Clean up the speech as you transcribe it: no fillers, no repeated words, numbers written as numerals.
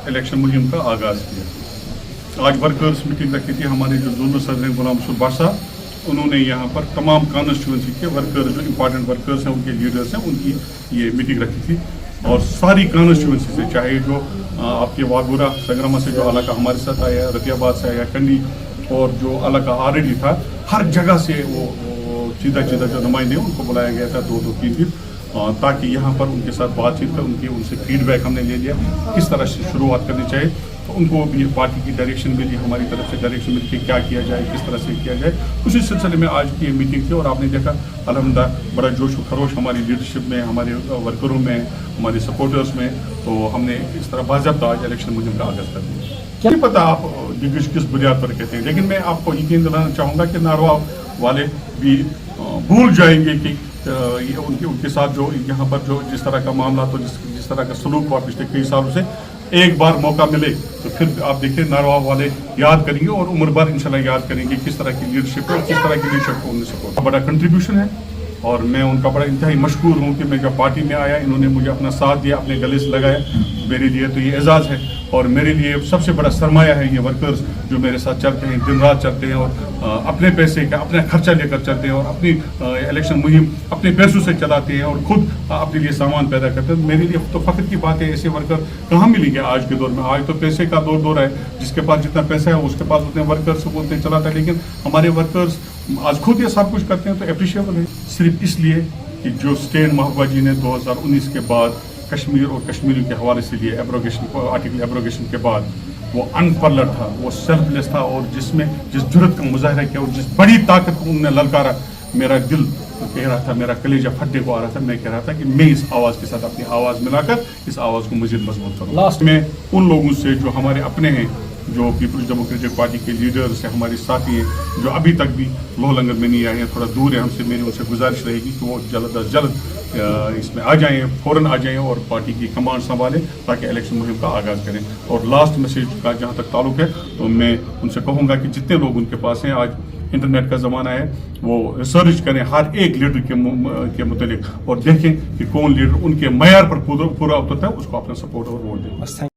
Election मुहिम का आगाज़ किया। आज वर्कर्स मीटिंग रखी थी, हमारे जो जोनल सदर हैं गुलाम रसूल बादशाह, उन्होंने यहाँ पर तमाम कॉन्स्टिट्यूंसी के वर्कर्स, जो इंपॉर्टेंट वर्कर्स हैं, उनके लीडर्स हैं, उनकी ये मीटिंग रखी थी। और सारी कॉन्स्टिट्यूंसी से, चाहे जो आपके वागुरा सगरमा से जो इलाका हमारे साथ आया, रतियाबाद से आया, कंडी, और जो इलाका ऑलरेडी था, हर जगह से वो सीधा जो नुमाइंदे उनको बुलाया गया था 2-2, 3 दिन, ताकि यहाँ पर उनके साथ बातचीत कर उनसे फीडबैक हमने ले लिया किस तरह से शुरुआत करनी चाहिए। तो उनको भी पार्टी की डायरेक्शन मिली, हमारी तरफ से डायरेक्शन मिली कि क्या किया जाए, किस तरह से किया जाए। उसी सिलसिले में आज की ये मीटिंग थी और आपने देखा अल्हम्दुलिल्लाह बड़ा जोश व खरोश हमारी लीडरशिप में, हमारे वर्करों में, हमारे सपोर्टर्स में, तो हमने इस तरह बाज़ाब्ता आज इलेक्शन मुहिम का आगाज़ कर दिया। क्या पता आप किस बुनियाद पर कहते हैं, लेकिन मैं आपको यकीन दिलाना चाहूँगा कि नारवा वाले भी भूल जाएंगे कि उनके साथ जो यहाँ पर जो जिस तरह का मामला, तो जिस तरह का सलूक हुआ पिछले कई सालों से, एक बार मौका मिले तो फिर आप देखिए नारवा वाले याद करेंगे और उम्र भर इंशाल्लाह याद करेंगे किस तरह की लीडरशिप है और किस तरह की लीडरशिप को उन्होंने सपोर्ट। बड़ा कंट्रीब्यूशन है और मैं उनका बड़ा इंतहाई मशकूर हूँ कि मैं जब पार्टी में आया इन्होंने मुझे अपना साथ दिया, अपने गले से लगाया। मेरे लिए तो ये एजाज़ है और मेरे लिए सबसे बड़ा सरमाया है ये वर्कर्स जो मेरे साथ चलते हैं, दिन रात चलते हैं और अपने पैसे का अपना खर्चा लेकर चलते हैं और अपनी इलेक्शन मुहिम अपने पैसों से चलाते हैं और खुद अपने लिए सामान पैदा करते हैं। मेरे लिए तो फ़ख्र की बात है, ऐसे वर्कर कहाँ मिलेंगे आज के दौर में। आज तो पैसे का दौर है, जिसके पास जितना पैसा है उसके पास उतने वर्कर्स बोलते हैं चलाता है, लेकिन हमारे वर्कर्स आज खुद ये सब कुछ करते हैं, तो अप्रिशिएबल है। सिर्फ इसलिए कि जो स्टेन महबूबा जी ने 2019 के बाद कश्मीर और कश्मीरियों के हवाले से लिए आर्टिकल एब्रोगेशन के बाद, वो अनपढ़ था, वो सेल्फलेस था और जिस जुर्रत का मुजाहरा किया और जिस बड़ी ताकत को उन्होंने ललकारा, मेरा दिल कह रहा था, मेरा कलेजा फटने को आ रहा था। मैं कह रहा था कि मैं इस आवाज़ के साथ अपनी आवाज़ मिलाकर इस आवाज़ को मज़ीद मजबूत करूँ। लास्ट में उन लोगों से जो हमारे अपने हैं, जो पीपल्स डेमोक्रेटिक पार्टी के लीडर्स हैं, हमारे साथी हैं, जो अभी तक भी लोह लंगर में नहीं आए हैं, थोड़ा दूर है हमसे, मेरी उनसे गुजारिश रहेगी कि वो जल्द अज जल्द इसमें आ जाएं, फ़ौरन आ जाएं और पार्टी की कमांड संभालें ताकि इलेक्शन मुहिम का आगाज़ करें। और लास्ट मैसेज का जहाँ तक ताल्लुक है, तो मैं उनसे कहूँगा कि जितने लोग उनके पास हैं, आज इंटरनेट का ज़माना है, वो रिसर्च करें हर एक लीडर के मुतालिक और देखें कि कौन लीडर उनके मयार पर पूरा उतरता है, उसको अपना सपोर्ट और वोट दें।